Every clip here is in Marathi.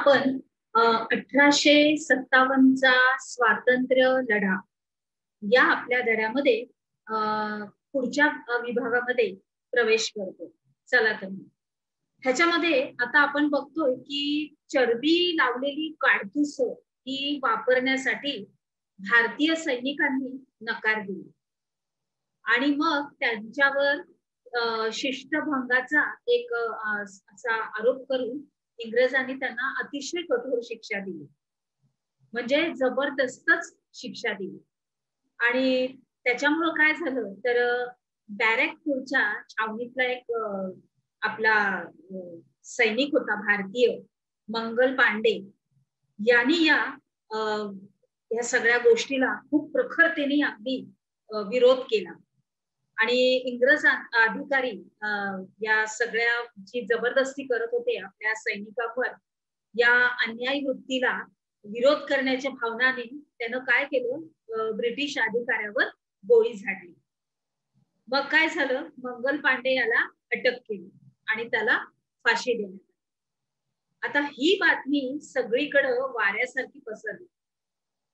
आपण 1857चा स्वातंत्र्य लढा या आपल्या धड्यामध्ये पुढच्या विभागामध्ये प्रवेश करतो. चला तर ह्याच्यामध्ये आता आपण बघतोय की चरबी लावलेली काडतुस ही वापरण्यासाठी भारतीय सैनिकांनी नकार दिला आणि मग त्यांच्यावर शिस्तभंगाचा एक असा आरोप करून इंग्रजांनी त्यांना अतिशय कठोर शिक्षा दिली, म्हणजे जबरदस्तच शिक्षा दिली. आणि त्याच्यामुळं काय झालं तर बॅरकपूरच्या छावणीतला एक आपला सैनिक होता भारतीय, मंगल पांडे, यांनी या सगळ्या गोष्टीला खूप प्रखरतेने अगदी विरोध केला आणि इंग्रज अधिकारी या सगळ्या जी जबरदस्ती करत होते आपल्या सैनिकांवर, या अन्यायी वृत्तीला विरोध करण्याच्या भावनाने त्यानं काय केलं, ब्रिटिश अधिकाऱ्यावर गोळी झाडली. मग काय झालं, मंगल पांडे याला अटक केली आणि त्याला फाशी देण्यात. आता ही बातमी सगळीकडे वाऱ्यासारखी पसरली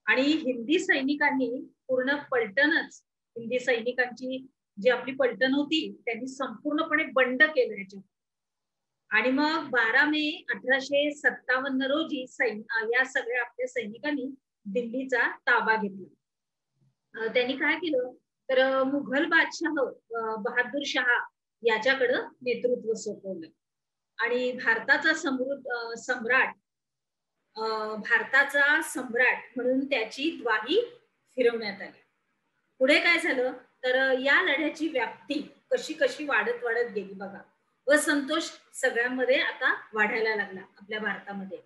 आणि हिंदी सैनिकांनी पूर्ण पलटणच, हिंदी सैनिकांची जी आपली पलटण होती त्यांनी संपूर्णपणे बंड केलं ह्याच्यात. आणि मग 12 मे 1857 रोजी या सगळ्या आपल्या सैनिकांनी दिल्लीचा ताबा घेतला. त्यांनी काय केलं तर मुघल बादशाह बहादूर शाह याच्याकडे नेतृत्व सोपवलं आणि भारताचा सम्राट म्हणून त्याची ग्वाही फिरवण्यात आली. पुढे काय झालं तर या लढ्याची व्याप्ती कशी कशी वाढत गेली बघा. असंतोष सगळ्यांमध्ये आता वाढायला लागला आपल्या भारतामध्ये.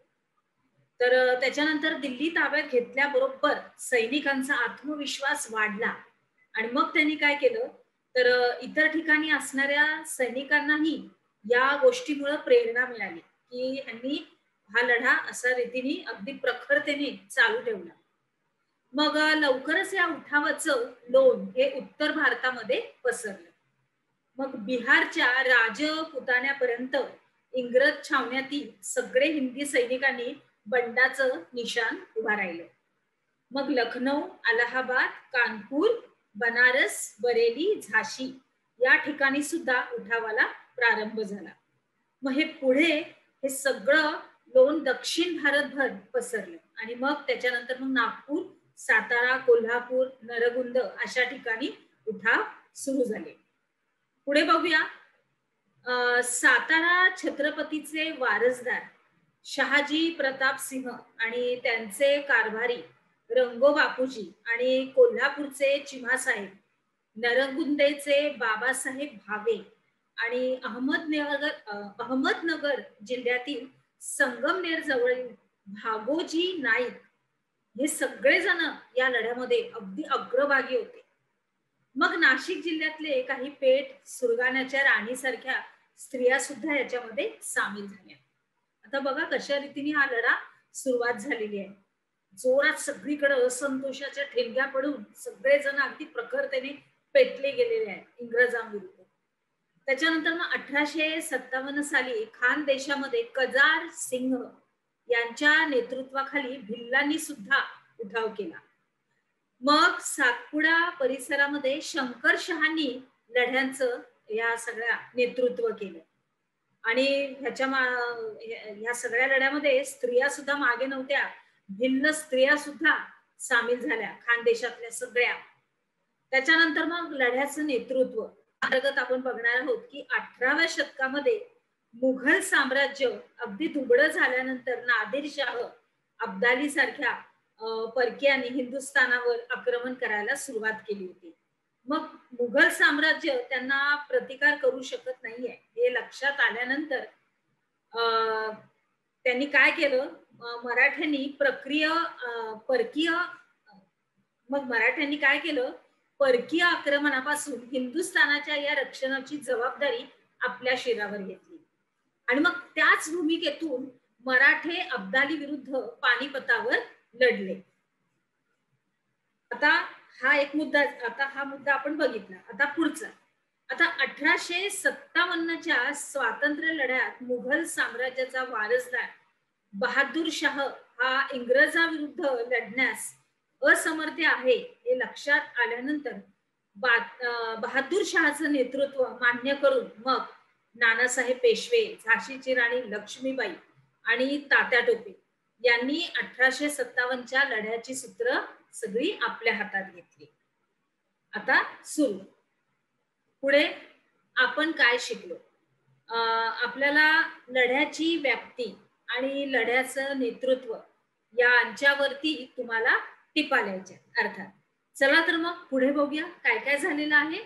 तर त्याच्यानंतर दिल्ली ताब्यात घेतल्याबरोबर सैनिकांचा आत्मविश्वास वाढला आणि मग त्यांनी काय केलं तर इतर ठिकाणी असणाऱ्या सैनिकांनाही या गोष्टीमुळे प्रेरणा मिळाली की यांनी हा लढा असा रीतीने अगदी प्रखरतेने चालू ठेवला. मग लवकरच या उठावाचं लोण हे उत्तर भारतामध्ये पसरलं. मग बिहारच्या राजपुतान्यापर्यंत इंग्रज छावण्यातील सगळे हिंदी सैनिकांनी बंडाचं निशाण उभा राहिलं. मग लखनौ, अलाहाबाद, कानपूर, बनारस, बरेली, झाशी या ठिकाणी सुद्धा उठावाला प्रारंभ झाला. मग हे पुढे हे सगळं लोण दक्षिण भारतभर पसरलं आणि मग त्याच्यानंतर मग नागपूर, सातारा, कोल्हापूर, नरगुंद अशा ठिकाणी उठाव सुरू झाले. पुढे बघूया. सातारा छत्रपतीचे वारसदार शहाजी प्रताप सिंह आणि त्यांचे कारभारी रंगो बापूजी आणि कोल्हापूरचे चिमासाहेब, नरगुंदेचे बाबासाहेब भावे आणि अहमदनगर जिल्ह्यातील संगमनेर जवळील भागोजी नाईक हे सगळेजण या लढ्यामध्ये अगदी अग्रभागी होते. मग नाशिक जिल्ह्यातले काही पेठ, सुरगाण्याच्या राणीसारख्या स्त्रिया सुद्धा याच्यामध्ये सामील झाल्या. आता बघा कशा रीतीने हा लढा सुरुवात झालेली आहे. जोरात सगळीकडे असंतोषाच्या ठिणग्या पडून सगळेजण अगदी प्रखरतेने पेटले गेलेले आहेत इंग्रजांविरुद्ध. त्याच्यानंतर मग 1857 साली खान देशामध्ये कजार सिंह यांच्या नेतृत्वाखाली भिल्लांनी सुद्धा उठाव केला. मग सातपुडा परिसरामध्ये शंकर शहांनी लढ्यांचं या सगळ्या नेतृत्व केलं आणि ह्या सगळ्या लढ्यामध्ये स्त्रिया सुद्धा मागे नव्हत्या. भिल्ल स्त्रिया सुद्धा सामील झाल्या खानदेशातल्या सगळ्या. त्याच्यानंतर मग लढ्याचं नेतृत्व अंतर्गत आपण बघणार आहोत की 18व्या शतकामध्ये मुघल साम्राज्य अगदी दुबळं झाल्यानंतर नादिरशाह अब्दाली सारख्या परक्यांनी हिंदुस्थानावर आक्रमण करायला सुरुवात केली होती. मग मुघल साम्राज्य त्यांना प्रतिकार करू शकत नाहीये हे लक्षात आल्यानंतर त्यांनी काय केलं, मराठ्यांनी परकीय आक्रमणापासून हिंदुस्थानाच्या या रक्षणाची जबाबदारी आपल्या शिरावर घेतली आणि मग त्याच भूमिकेतून मराठे अब्दाली विरुद्ध पानिपतावर लढले. आता हा मुद्दा आपण बघितला. आता पुढचा. आता 1857च्या स्वातंत्र्य लढ्यात मुघल साम्राज्याचा वारसदार बहादूर शाह हा इंग्रजाविरुद्ध लढण्यास असमर्थ आहे हे लक्षात आल्यानंतर बहादूर शहाचं नेतृत्व मान्य करून मग नानासाहेब पेशवे, झाशीची राणी लक्ष्मीबाई आणि तात्या टोपे यांनी 1857च्या लढ्याची सूत्र सगळी आपल्या हातात घेतली. आता सुरू. पुढे आपण काय शिकलो? आपल्याला लढ्याची व्याप्ती आणि लढ्याचं नेतृत्व यांच्यावरती तुम्हाला टिपा लिहायच्या अर्थात. चला तर मग पुढे बघूया काय काय झालेलं आहे.